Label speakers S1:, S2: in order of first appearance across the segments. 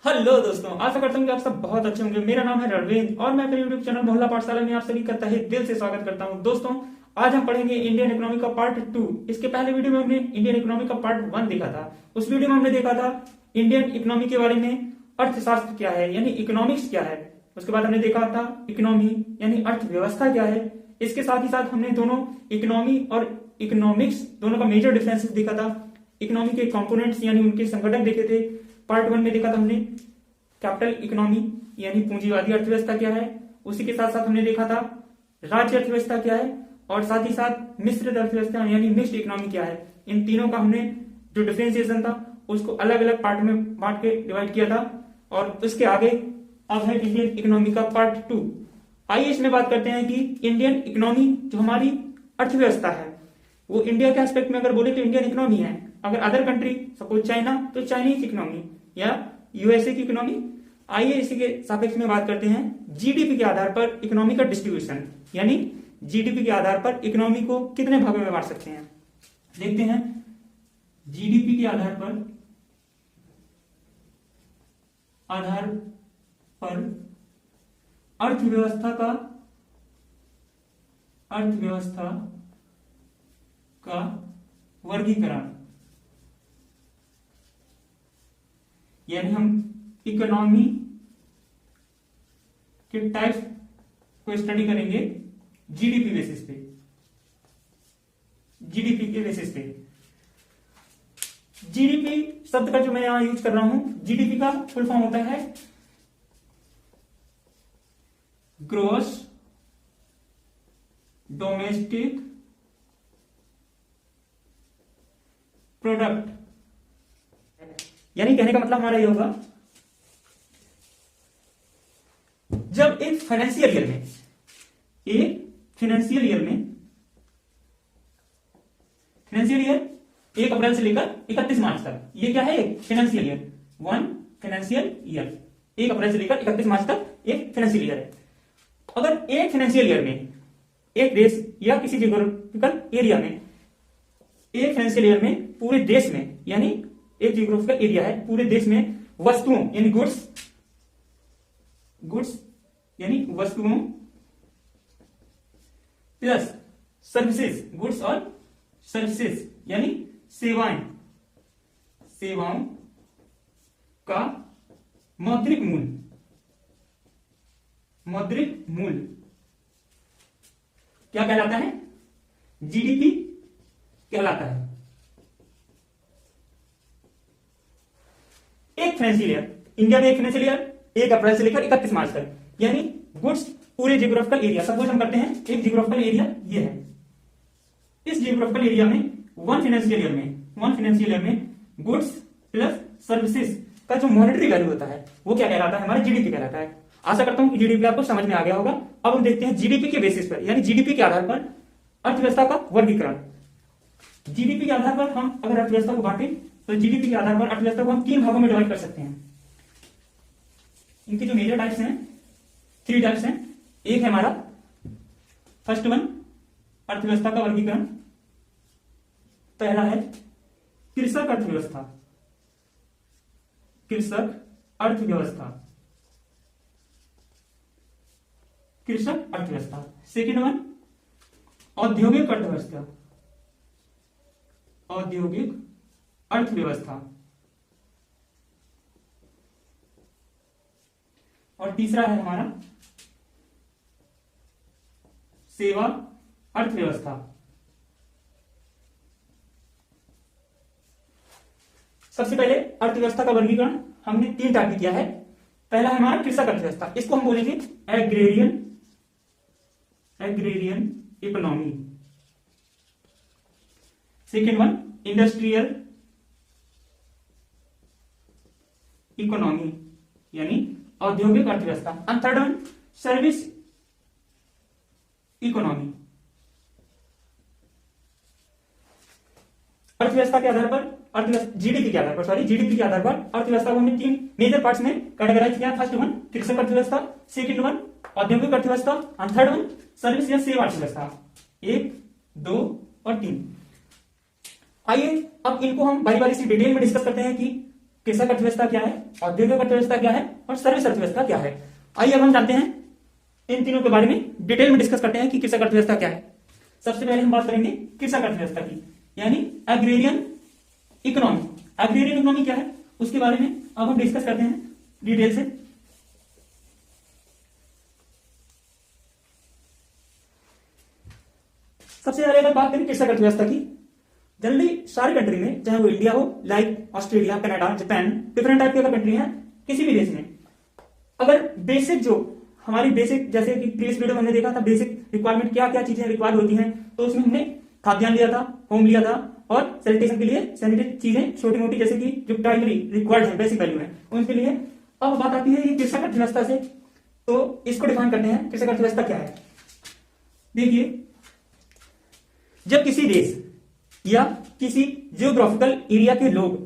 S1: Hello दोस्तों, आशा करता हूँ कि आप सब बहुत अच्छे होंगे। मेरा नाम है रणवीर और मैं अपने यूट्यूब चैनल मोहल्ला पाठशाला में आप सभी का तहे दिल से स्वागत करता हूँ। दोस्तों, आज हम पढ़ेंगे इंडियन इकोनॉमी का पार्ट 2। इसके पहले वीडियो में हमने इंडियन इकोनॉमी का पार्ट 1 देखा था। उस वीडियो में हमने देखा था इंडियन इकोनॉमी के बारे में, अर्थशास्त्र क्या है यानी इकोनॉमिक्स क्या है। उसके बाद हमने देखा था इकोनॉमी यानी अर्थव्यवस्था क्या है। इसके साथ ही साथ हमने दोनों इकोनॉमी और इकोनॉमिक्स दोनों का मेजर डिफरेंसेस देखा था। इकोनॉमी के कंपोनेंट्स यानी उनके संगठन देखे थे। पार्ट 1 में देखा था हमने कैपिटल इकोनॉमी यानी पूंजीवादी अर्थव्यवस्था क्या है। उसी के साथ साथ हमने देखा था राज्य अर्थव्यवस्था क्या है और साथ ही साथ मिश्रित अर्थव्यवस्था यानी मिक्स्ड इकोनॉमी क्या है। इन तीनों का हमने जो डिफरेंशिएशन था उसको अलग अलग पार्ट में बांट के डिवाइड किया था। और उसके आगे अब है इंडियन इकोनॉमी का पार्ट 2। आइए इसमें बात करते हैं कि इंडियन इकोनॉमी जो हमारी अर्थव्यवस्था है वो इंडिया के एस्पेक्ट में अगर बोले तो इंडियन इकोनॉमी है। अगर अदर कंट्री सपोज चाइना तो चाइनीज इकोनॉमी या यूएसए की इकोनॉमी। आइए इसी के सापेक्ष में बात करते हैं जीडीपी के आधार पर इकोनॉमी का डिस्ट्रीब्यूशन यानी जीडीपी के आधार पर इकोनॉमी को कितने भागों में बांट सकते हैं। देखते हैं जीडीपी के आधार पर अर्थव्यवस्था का वर्गीकरण यानी हम इकोनॉमी के टाइप्स को स्टडी करेंगे जीडीपी बेसिस पे। जीडीपी के बेसिस पे जीडीपी शब्द का जो मैं यहां यूज कर रहा हूं, जीडीपी का फुल फॉर्म होता है ग्रोस डोमेस्टिक प्रोडक्ट। यानी कहने का मतलब हमारा ये होगा जब एक फाइनेंशियल ईयर में 1 अप्रैल से लेकर 31 मार्च तक, ये क्या है एक फाइनेंशियल ईयर, 1 अप्रैल से लेकर 31 मार्च तक एक फाइनेंशियल ईयर है। अगर एक फाइनेंशियल ईयर में एक देश या किसी जियोग्राफिकल एरिया में, एक फाइनेंशियल ईयर में पूरे देश में यानी एक जियोग्राफिकल एरिया है, पूरे देश में वस्तुओं यानी गुड्स यानी वस्तुओं प्लस सर्विसेज, गुड्स और सर्विसेज यानी सेवाओं का मौद्रिक मूल्य क्या कहलाता है, जीडीपी कहलाता है। एक फाइनेंशियल ईयर, इंडिया में एक फाइनेंशियल ईयर 1 अप्रैल से लेकर 31 मार्च तक, यानी गुड्स पूरे जियोग्राफिकल एरिया, सपोज हम करते हैं एक जियोग्राफिकल एरिया ये है। इस जियोग्राफिकल एरिया में वन फाइनेंशियल ईयर में गुड्स प्लस सर्विसेज का जो मॉनेटरी वैल्यू होता है वो क्या कहलाता है, हमारा जीडीपी कहलाता है। आशा करता हूं कि जीडीपी आपको समझ में आ गया होगा। अब हम देखते हैं जीडीपी के बेसिस पर यानी जीडीपी के आधार पर अर्थव्यवस्था का वर्गीकरण। जीडीपी के आधार पर हम अगर अर्थव्यवस्था को बांटें तो जीडीपी के आधार पर अर्थव्यवस्था को हम 3 भागों में डिवाइड कर सकते हैं। इनके जो मेजर टाइप्स हैं 3 टाइप्स हैं। एक है हमारा फर्स्ट वन अर्थव्यवस्था का वर्गीकरण, पहला है कृषक अर्थव्यवस्था। सेकेंड वन औद्योगिक अर्थव्यवस्था। और तीसरा है हमारा सेवा अर्थव्यवस्था। सबसे पहले अर्थव्यवस्था का वर्गीकरण हमने 3 टाइप किया है। पहला है हमारा कृषक अर्थव्यवस्था, इसको हम बोलेंगे agrarian economy. Second one industrial economy यानी औद्योगिक अर्थव्यवस्था। And third one service economy. अर्थव्यवस्था के आधार पर जीडीपी के आधार पर अर्थव्यवस्था को हमने 3 मेजर पार्ट्स में कैटेगराइज किया। फर्स्ट वन कृषक अर्थव्यवस्था, सेकंड वन औद्योगिक अर्थव्यवस्था और थर्ड वन सर्विस या सेवा अर्थव्यवस्था। 1, 2 और 3। आइए अब इनको हम बारी बारी से डिटेल में डिस्कस करते हैं कि कृषक अर्थव्यवस्था क्या है, औद्योगिक अर्थव्यवस्था क्या है और सर्विस अर्थव्यवस्था क्या है। आइए अब हम जानते हैं इन तीनों के बारे में, डिटेल में डिस्कस करते हैं कि कृषक अर्थव्यवस्था क्या है। सबसे पहले हम बात करेंगे कृषक अर्थव्यवस्था की, यानी एग्रेरियन इकोनॉमी। एग्रेरियन इकोनॉमी क्या है उसके बारे में अब हम डिस्कस करते हैं डिटेल से। सबसे पहले अगर बात करें कृषक अर्थव्यवस्था की, जनरली सारी कंट्री में, चाहे वो इंडिया हो, like Australia, Canada, Japan, different type की अगर कंट्री है, किसी भी देश में अगर बेसिक जो हमारी बेसिक, जैसे कि प्रीवियस वीडियो में हमने देखा था बेसिक रिक्वायरमेंट क्या क्या चीजें रिक्वायर्ड होती हैं, तो उसमें हमने खाद्यान्न लिया था, होम लिया था और सैनिटेशन के लिए सैनिटरी चीजें छोटी मोटी, जैसे कि जो प्राइमरी रिक्वायर्ड है, बेसिक वैल्यू है उनके लिए। अब बात आती है ये कृषक अर्थव्यवस्था से, तो इसको डिफाइन करते हैं कृषक अर्थव्यवस्था क्या है। देखिए, जब किसी देश या किसी जियोग्राफिकल एरिया के लोग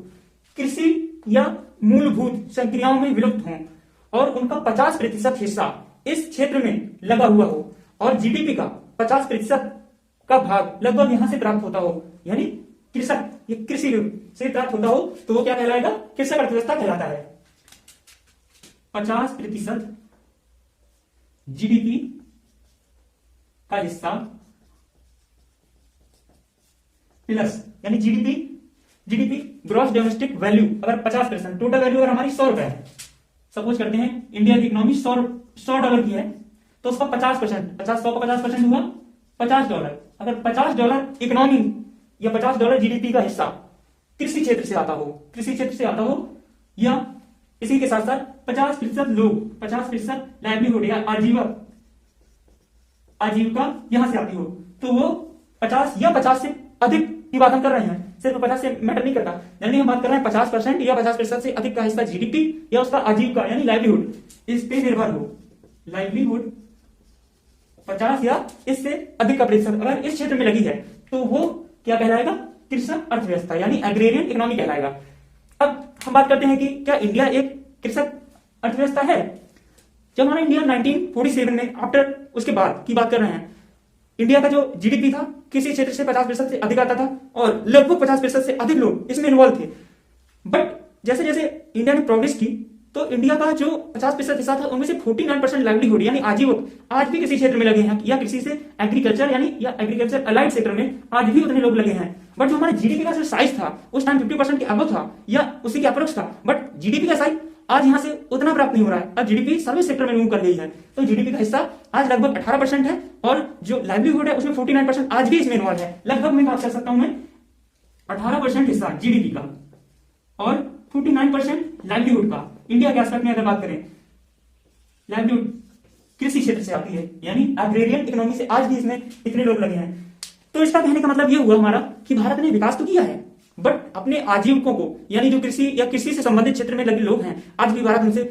S1: कृषि या मूलभूत संक्रियाओं में विलुप्त हों और उनका 50% हिस्सा इस क्षेत्र में लगा हुआ हो और जीडीपी का 50% का भाग लगभग यहां से प्राप्त होता हो, यानी कृषक ये कृषि से प्राप्त होता हो, तो वो क्या कहलाएगा, कृषक अर्थव्यवस्था कहलाता है। 50% जीडीपी का हिस्सा प्लस, यानी जीडीपी ग्रॉस डोमेस्टिक वैल्यू, अगर 50%, टोटल वैल्यू अगर हमारी 100 रुपए है, सपोज करते हैं इंडिया की इकोनॉमी 100 डॉलर की है, तो उसका 50%, 100 का 50% हुआ $50। अगर $50 इकोनॉमी या $50 जीडीपी का हिस्सा कृषि क्षेत्र से आता हो या इसी के साथ साथ 50% लोग, 50% लाइवलीहुड या आजीविका यहां से आती हो, तो वो 50 या 50 से अधिक की बात हम कर रहे हैं, सिर्फ 50 से मैटर नहीं करता। यानी हम बात कर रहे हैं 50% या 50% से अधिक का हिस्सा जीडीपी या उसका आजीविका यानी लाइवलीहुड, इस पे निर्भर हो। लाइवलीहुड 50 या इससे अधिक का प्रतिशत अगर इस क्षेत्र में लगी है, तो वो क्या कहलाएगा, कृषक अर्थव्यवस्था यानी एग्रेरियन इकोनॉमी कहलाएगा। अब हम बात करते हैं कि क्या इंडिया एक कृषक अर्थव्यवस्था है। जब हमारा इंडिया 1947 में, आफ्टर उसके बाद की बात कर रहे हैं, इंडिया का जो जीडीपी था किसी क्षेत्र से 50% से अधिक आता था और लगभग 50% से अधिक लोग इसमें इन्वॉल्व थे। बट जैसे जैसे इंडिया ने प्रोग्रेस की, तो इंडिया का जो 50% हिस्सा था उनमें से 49% लाइवलीहुड यानी आजीवक आज भी किसी क्षेत्र में लगे हैं, या कृषि से एग्रीकल्चर यानी या एग्रीकल्चर अलाइड सेक्टर में आज भी उतने लोग लगे हैं। बट जो हमारे जीडीपी का जो साइज था उस टाइम 50% के अबव था या उसी के अप्रोक्स था, बट जीडीपी का साइज आज यहां से उतना प्राप्त नहीं हो रहा है। अब जीडीपी सर्विस सेक्टर में मूव कर गई है, तो जीडीपी का हिस्सा आज लगभग 18% है और जो लाइवलीहुड है उसमें 49% आज भी इसमें इन्वॉल्व है। लगभग मैं बात कर सकता हूं मैं 18% हिस्सा जीडीपी का और 49% लाइवलीहुड का। इंडिया के एस्पेक्ट में अगर बात करें, लाइवलीहुड कृषि क्षेत्र से आती है, यानी एग्रेरियन इकोनॉमी से आज भी इसमें इतने लोग लगे हैं। तो इसका कहने का मतलब यह हुआ हमारा कि भारत ने विकास तो किया है, बट अपने आजीविकों को, यानी जो कृषि या कृषि से संबंधित क्षेत्र में लगे लोग हैं, आज भी भारत उनसे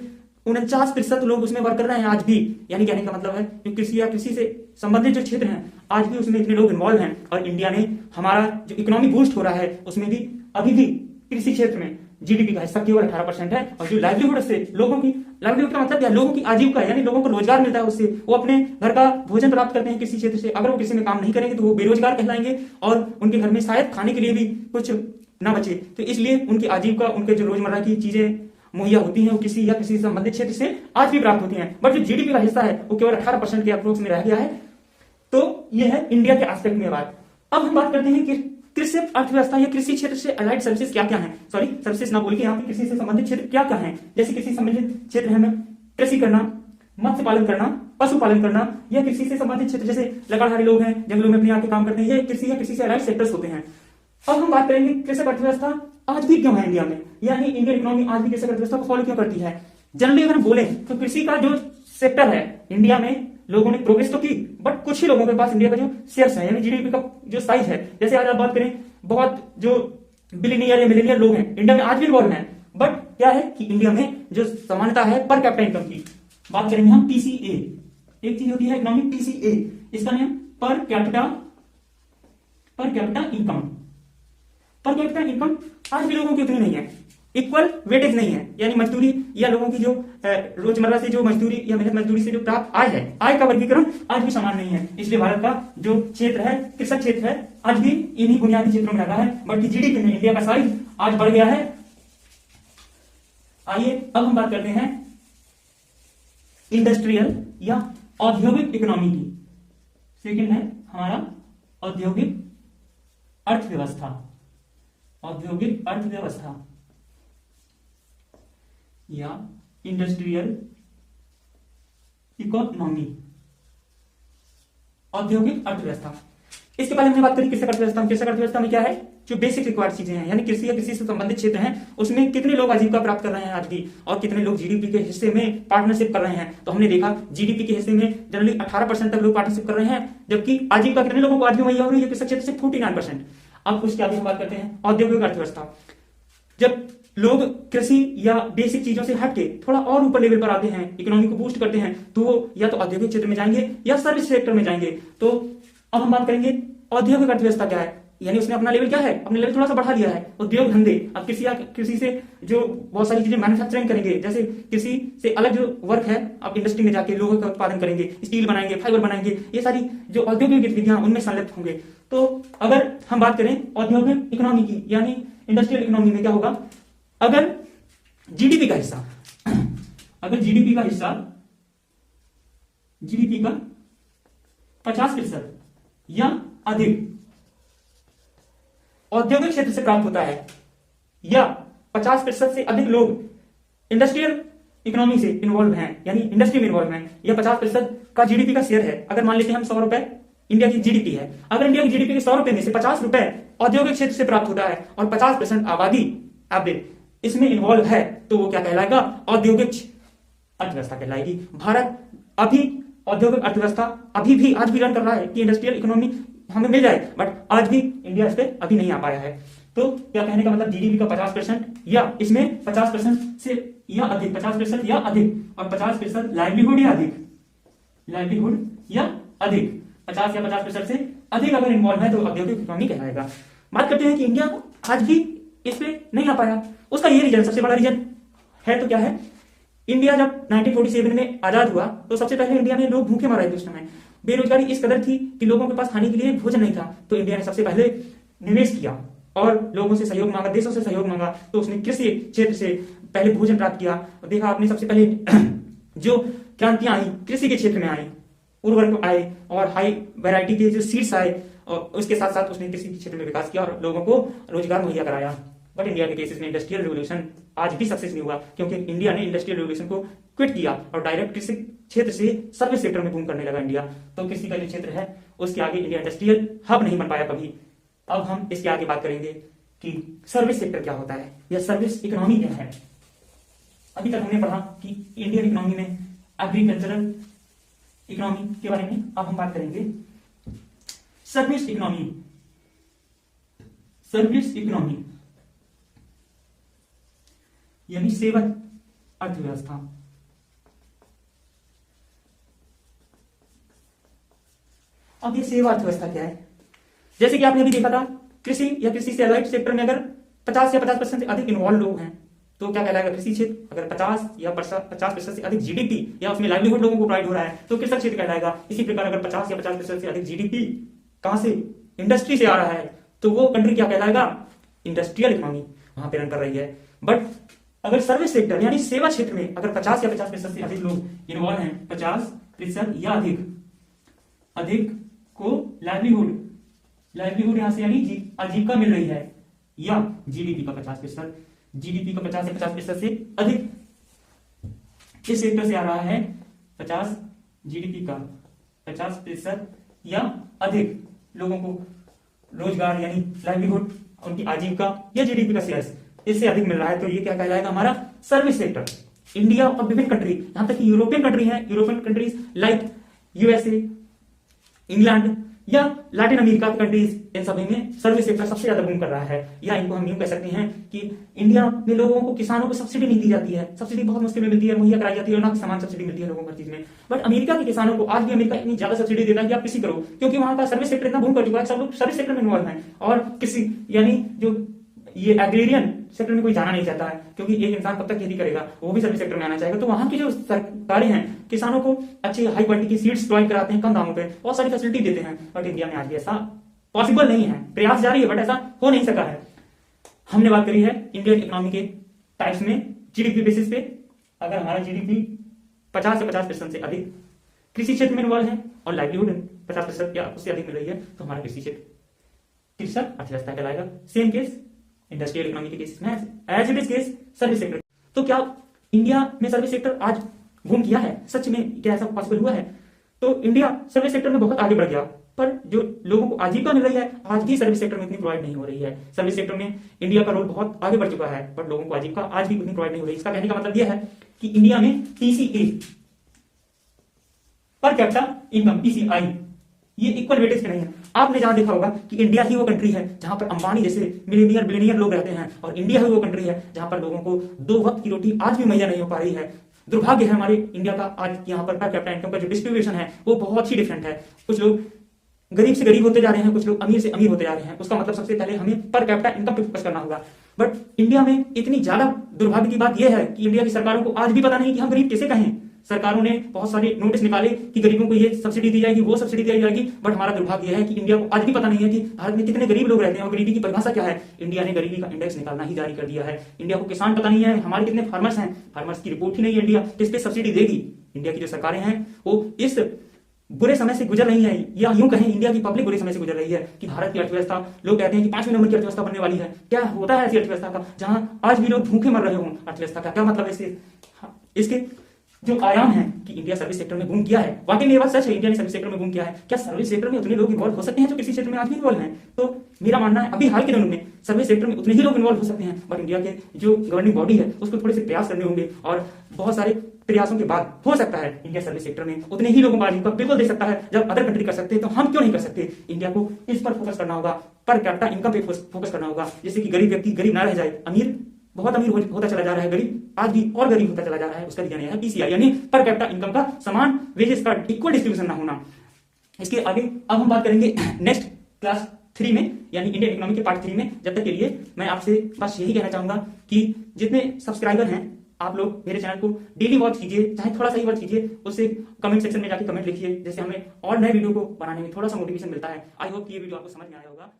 S1: 49% लोग उसमें वर्क कर रहे हैं आज भी। यानी कहने का मतलब है जो कृषि या कृषि से संबंधित जो क्षेत्र हैं आज भी उसमें इतने लोग इन्वॉल्व हैं। और इंडिया ने हमारा जो इकोनॉमी बूस्ट हो रहा है उसमें भी अभी भी कृषि क्षेत्र में जीडीपी का हिस्सा केवल 18% है। और जो लाइवलीहुड से लोगों की, लाइवलीहुड का मतलब क्या, लोगों की आजीविका यानी लोगों को रोजगार मिलता है, उससे वो अपने घर का भोजन प्राप्त करते हैं कृषि क्षेत्र से। अगर वो कृषि में काम नहीं करेंगे तो वो बेरोजगार कहलाएंगे और उनके घर में शायद खाने के लिए भी कुछ ना बचे। तो इसलिए उनकी आजीविका, उनके जो रोजमर्रा की चीजें मुहैया होती हैं वो किसी या किसी संबंधित क्षेत्र से आज भी प्राप्त होती हैं। बट जो जीडीपी का हिस्सा है वो केवल 18% के अप्रोक्स में रह गया है। तो यह है इंडिया के एस्पेक्ट में बात। अब हम बात करते हैं कि कृषि अर्थव्यवस्था या कृषि क्षेत्र से अलाइड सर्विसेज क्या क्या है, सॉरी सर्विसेज ना बोल के यहाँ पे कृषि से संबंधित क्षेत्र क्या क्या है। जैसे कृषि संबंधित क्षेत्र है में कृषि करना, मत्स्य पालन करना, पशुपालन करना, या कृषि से संबंधित क्षेत्र जैसे लकड़हारे लोग हैं, जंगलों में अपने आके काम करते हैं, ये कृषि या कृषि से अलाइड सेक्टर्स होते हैं। अब हम बात करेंगे कृषक अर्थव्यवस्था आज भी क्यों है इंडिया में, यानी इंडियन इकोनॉमी आज भी कृषक अर्थव्यवस्था को फॉलो क्यों करती है। जनरली अगर बोले तो कृषि का जो सेक्टर है इंडिया में लोगों ने प्रोग्रेस तो की, बट कुछ ही लोगों के पास इंडिया का जो शेयर्स है यानी जीडीपी का जो साइज है, जैसे आज आप बात करें बहुत जो बिलियनियर या मिलियनियर लोग हैं इंडिया में आज भी इन्वॉल्व हैं। बट क्या है कि इंडिया में जो समानता है पर कैपिटा इनकम की बात करेंगे हम, पीसीए एक चीज होती है इकोनॉमिक पीसीए, इसका नाम per capita income. Per capita income आज भी लोगों की उतनी नहीं है, इक्वल वेटेज नहीं है, यानी मजदूरी या लोगों की जो रोजमर्रा से जो मजदूरी या मेहनत मजदूरी से जो प्राप्त आय है, आय का वर्गीकरण आज भी समान नहीं है। इसलिए भारत का जो क्षेत्र है कृषक क्षेत्र है आज भी इन्हीं बुनियादी क्षेत्रों में लगा है। बल्कि जीडीपी में इंडिया का साइज आज बढ़ गया है आइए अब हम बात करते हैं इंडस्ट्रियल या औद्योगिक इकोनॉमी की। सेकंड है हमारा औद्योगिक अर्थव्यवस्था। औद्योगिक अर्थव्यवस्था या इंडस्ट्रियल इकोनॉमी, औद्योगिक अर्थव्यवस्था। इसके पहले हमने बात करी कृषि अर्थव्यवस्था। कृषि अर्थव्यवस्था में क्या है, जो बेसिक रिक्वायर्ड चीजें हैं, यानी कृषि या कृषि से संबंधित क्षेत्र हैं, उसमें कितने लोग आजीविका प्राप्त कर रहे हैं आज भी, और कितने लोग जीडीपी के हिस्से में पार्टनरशिप कर रहे हैं। तो हमने देखा जीडीपी के हिस्से में जनरली 18% तक लोग पार्टनरशिप कर रहे हैं, जबकि आजीविका कितने लोगों को आज भी मुहैया हो रही है कृषि क्षेत्र से 49%। अब उसके आगे हम बात करते हैं औद्योगिक अर्थव्यवस्था। जब लोग कृषि या बेसिक चीजों से हटके थोड़ा और ऊपर लेवल पर आते हैं, इकोनॉमी को बूस्ट करते हैं, तो वो या तो औद्योगिक क्षेत्र में जाएंगे या सर्विस सेक्टर में जाएंगे। तो अब हम बात करेंगे औद्योगिक अर्थव्यवस्था क्या है, यानी उसने अपना लेवल क्या है, अपने लेवल थोड़ा सा बढ़ा लिया है। उद्योग धंधे, अब कृषि से जो बहुत सारी चीजें मैन्युफैक्चरिंग करेंगे, जैसे कृषि से अलग जो वर्क है, अब इंडस्ट्री में जाके लोहे का उत्पादन करेंगे, स्टील बनाएंगे, फाइबर बनाएंगे, ये सारी जो औद्योगिक गतिविधियां उनमें संलिप्त होंगे। तो अगर हम बात करें औद्योगिक इकोनॉमी की, यानी इंडस्ट्रियल इकोनॉमी में क्या होगा, अगर जीडीपी का हिस्सा, अगर जीडीपी का हिस्सा, जीडीपी का 50% या अधिक औद्योगिक क्षेत्र से प्राप्त होता है, या 50% से अधिक लोग इंडस्ट्रियल इकोनॉमी से इन्वॉल्व हैं, यानी इंडस्ट्री में इन्वॉल्व हैं, या 50% का जीडीपी का शेयर है। अगर मान लेते हैं हम 100 रुपए इंडिया की जीडीपी है, अगर इंडिया की जीडीपी के 100 रुपए में से 50 रुपए औद्योगिक क्षेत्र से प्राप्त होता है और 50% आबादी एवरेज इसमें इन्वॉल्व है, तो वो क्या कहलाएगा, औद्योगिक अर्थव्यवस्था कहलाएगी। भारत अभी औद्योगिक अर्थव्यवस्था अभी भी आज भी रन कर रहा है कि इंडस्ट्रियल इकोनॉमी हमें मिल जाए, बट आज भी इंडिया इस पे अभी नहीं आ पाया है। तो क्या कहने का मतलब, जीडीपी का 50% या इसमें 50% से या अधिक, 50% या अधिक, और 50% लाइवलीहुड या अधिक, लाइवलीहुड या अधिक, 50 या 50% से अधिक अगर इन्वॉल्व है तो औद्योगिक इकोनॉमी कहलाएगा। बात करते हैं कि इंडिया आज भी इस पे नहीं आ पाया, उसका ये रीजन, सबसे बड़ा रीजन है तो क्या है, इंडिया जब 1947 में आजाद हुआ तो सबसे पहले इंडिया में लोग भूखे मर रहे थे। उस समय बेरोजगारी इस कदर थी कि लोगों के पास खाने के लिए भोजन नहीं था। तो इंडिया ने सबसे पहले निवेश किया और लोगों से सहयोग मांगा, देशों से सहयोग मांगा। तो उसने कृषि क्षेत्र से पहले भोजन प्राप्त किया। देखा आपने, सबसे पहले जो क्रांतियां आई कृषि के क्षेत्र में आई, उर्वरक आए और हाई वैरायटी के जो सीड्स आए, और उसके साथ साथ उसने कृषि क्षेत्र में विकास किया और लोगों को रोजगार मुहैया कराया। बट इंडिया के केसेस में इंडस्ट्रियल रेवोल्यूशन आज भी सक्सेस नहीं हुआ, क्योंकि इंडिया ने इंडस्ट्रियल रेवोल्यूशन को क्विट किया और डायरेक्ट कृषि क्षेत्र से सर्विस सेक्टर में बूम करने लगा इंडिया। तो कृषि का जो क्षेत्र है उसके आगे इंडिया इंडस्ट्रियल हब नहीं बन पाया कभी। अब हम इसके आगे बात करेंगे कि सर्विस सेक्टर क्या होता है या सर्विस इकोनॉमी क्या है। अभी तक हमने पढ़ा कि इंडियन इकोनॉमी में एग्रीकल्चरल इकोनॉमी के बारे में, अब हम बात करेंगे सर्विस इकोनॉमी। सर्विस इकोनॉमी यानी सेवा अर्थव्यवस्था। अब ये सेवा अर्थव्यवस्था क्या है, जैसे कि आपने अभी देखा था, कृषि या कृषि से अलाइड सेक्टर में अगर 50 या 50% से अधिक इन्वॉल्व लोग हैं तो क्या कहलाएगा, कृषि क्षेत्र। अगर 50 या 50% से अधिक जीडीपी या उसमें लाइवलीहुड लोगों को प्रोवाइड हो रहा है तो कृषि क्षेत्र कहलाएगा। इसी प्रकार अगर 50 या 50% से अधिक जीडीपी कहां से, इंडस्ट्री से आ रहा है, तो वो कंट्री क्या कहलाएगा, इंडस्ट्रियल इकोनॉमी वहां पे रन कर रही है। बट अगर सर्विस सेक्टर यानी सेवा क्षेत्र में अगर 50 या 50% से अधिक लोग इन्वॉल्व हैं, 50% या अधिक को लाइवलीहुड यहां से यानी आजीविका मिल रही है, या जीडीपी का 50%, जीडीपी का 50 या 50% से अधिक किस सेक्टर से आ रहा है, 50 जीडीपी का 50% या अधिक लोगों को रोजगार यानी लाइवलीहुड, उनकी आजीविका या जीडीपी का शेयर इससे अधिक मिल रहा है, तो ये क्या कहलाएगा, हमारा सर्विस सेक्टर। इंडिया और विभिन्न कंट्री, यहां तक कि यूरोपियन कंट्री है, European countries like USA, England या लैटिन अमेरिका की कंट्रीज, इन सभी में सर्विस सेक्टर सबसे ज्यादा बूम कर रहा है। या इनको हम यूं कह सकते हैं कि इंडिया में लोगों को, किसानों को सब्सिडी नहीं दी जाती है, सब्सिडी बहुत मुश्किल में मिलती है, मुहैया कराई जाती है, और ना समान सब्सिडी मिलती है लोगों को हर चीज में। बट अमेरिका के किसानों को आज भी अमेरिका इतनी ज्यादा सब्सिडी देता है कि आप कृषि करो, क्योंकि वहां का सर्विस सेक्टर इतना बूम कर चुका है, सब लोग सर्विस सेक्टर में इन्वॉल्व है। और कृषि यानी जो ये एग्रेरियन सेक्टर में कोई जाना नहीं चाहता है, क्योंकि एक इंसान कब तक खेती करेगा, वो भी सर्विस सेक्टर में आना चाहेगा। तो वहां की जो सरकारें हैं किसानों को अच्छी हाई क्वालिटी की सीड्स प्रोवाइड कराते हैं कम दामों पे, बहुत सारी फैसिलिटी देते हैं। बट इंडिया में आज भी ऐसा पॉसिबल नहीं है, प्रयास जारी है बट ऐसा हो नहीं सका है। हमने बात करी है इंडियन इकोनॉमी के टाइप्स में जीडीपी बेसिस पे अगर हमारा जीडीपी 50 से 50% से अधिक कृषि क्षेत्र में इन्वॉल्व है और लाइवलीहुड 50% या उससे अधिक मिल रही है तो हमारा कृषि क्षेत्र तीसरा अर्थव्यवस्था कहलाएगा। सेम केस इंडस्ट्रियल इकोनॉमी के केसेस में, as it is case service sector. तो क्या इंडिया में सर्विस सेक्टर आज बूम किया है? सच में क्या ऐसा पॉसिबल हुआ है? तो इंडिया सर्विस सेक्टर में बहुत आगे बढ़ गया, पर जो लोगों को आजीविका मिल रही है आज भी सर्विस सेक्टर में इतनी प्रोवाइड नहीं हो रही है। सर्विस सेक्टर में इंडिया का रोल बहुत आगे बढ़ चुका है, पर लोगों को आजीविका आज भी उतनी प्रोवाइड नहीं हो रही। इसका कहने का मतलब यह है कि इंडिया में TCA per capita income, TCI, ये इक्वल वेटेज पे नहीं है। आपने जहां देखा होगा कि इंडिया ही वो कंट्री है जहां पर अंबानी जैसे मिलीनियर बिलियनियर लोग रहते हैं, और इंडिया ही वो कंट्री है जहां पर लोगों को 2 वक्त की रोटी आज भी मुहैया नहीं हो पा रही है। दुर्भाग्य है हमारे इंडिया का आज यहाँ पर कैपिटा इनकम का जो डिस्ट्रीब्यूशन है वो बहुत ही डिफरेंट है। कुछ लोग गरीब से गरीब होते जा रहे हैं, कुछ लोग अमीर से अमीर होते जा रहे हैं। उसका मतलब सबसे पहले हमें पर कैपिटा इनकम पे फोकस करना होगा। बट इंडिया में इतनी ज्यादा दुर्भाग्य की बात यह है कि इंडिया की सरकारों को आज भी पता नहीं कि हम गरीब कैसे कहें। सरकारों ने बहुत सारे नोटिस निकाले कि गरीबों को ये सब्सिडी दी जाएगी, वो सब्सिडी दी जाएगी, बट हमारा दुर्भाग्य यह है कि इंडिया को आज भी पता नहीं है कि भारत में कितने गरीब लोग रहते हैं और गरीबी की परिभाषा क्या है। इंडिया ने गरीबी का इंडेक्स निकालना ही जारी कर दिया है। इंडिया को किसान पता नहीं है, हमारे कितने फार्मर्स हैं, फार्मर्स की रिपोर्ट ही नहीं है इंडिया, किस पे सब्सिडी देगी। इंडिया की जो सरकारें हैं वो इस बुरे समय से गुजर रही है, या यूं कहें इंडिया की पब्लिक बुरे समय से गुजर रही है कि भारत की अर्थव्यवस्था, लोग कहते हैं कि 5वें नंबर की अर्थव्यवस्था बनने वाली है। क्या होता है ऐसी अर्थव्यवस्था का जहां आज भी लोग भूखे मर रहे हों? अर्थव्यवस्था का क्या मतलब है? इसके जो आयाम है कि इंडिया सर्विस सेक्टर में बूम किया है, वाकई में ये बात सच है, इंडिया ने सर्विस सेक्टर में बूम किया है। क्या सर्विस सेक्टर में उतने लोग इन्वॉल्व हो सकते हैं जो कृषि क्षेत्र में आज भी इन्वॉल्व हैं? तो मेरा मानना है अभी हाल के दिनों में सर्विस सेक्टर में उतने ही लोग इन्वॉल्व हो सकते हैं, बट इंडिया के जो गवर्निंग बॉडी है उसको थोड़े से प्रयास करने होंगे, और बहुत सारे प्रयासों के बाद हो सकता है इंडिया सर्विस सेक्टर में उतने ही लोगों को आजीविका बिल्कुल दे सकता है। जब अदर कंट्री कर सकते हैं तो हम क्यों नहीं कर सकते? इंडिया को इस पर फोकस करना होगा, पर कैपिटा इनकम पे फोकस करना होगा, जिससे कि गरीब व्यक्ति गरीब ना रह जाए, अमीर बहुत अमीर होता चला जा रहा है, गरीब आज भी और गरीब होता चला जा रहा है। उसका रीजन यह है पीसीआई, यानी पर कैपिटा इनकम का समान वेजेस का इक्वल डिस्ट्रीब्यूशन ना होना। इसके आगे अब हम बात करेंगे नेक्स्ट क्लास 3 में, यानी इंडियन इकोनॉमी के पार्ट 3 में। जब तक के लिए मैं आपसे बस यही कहना चाहूंगा कि जितने सब्सक्राइबर हैं आप लोग मेरे चैनल को डेली वॉच कीजिए, चाहे थोड़ा सा ही वॉच कीजिए, उससे कमेंट सेक्शन में जाके कमेंट लिखिए, जैसे हमें और नए वीडियो को बनाने में थोड़ा सा मोटिवेशन मिलता है। आई होप कि ये वीडियो आपको समझ में आया होगा।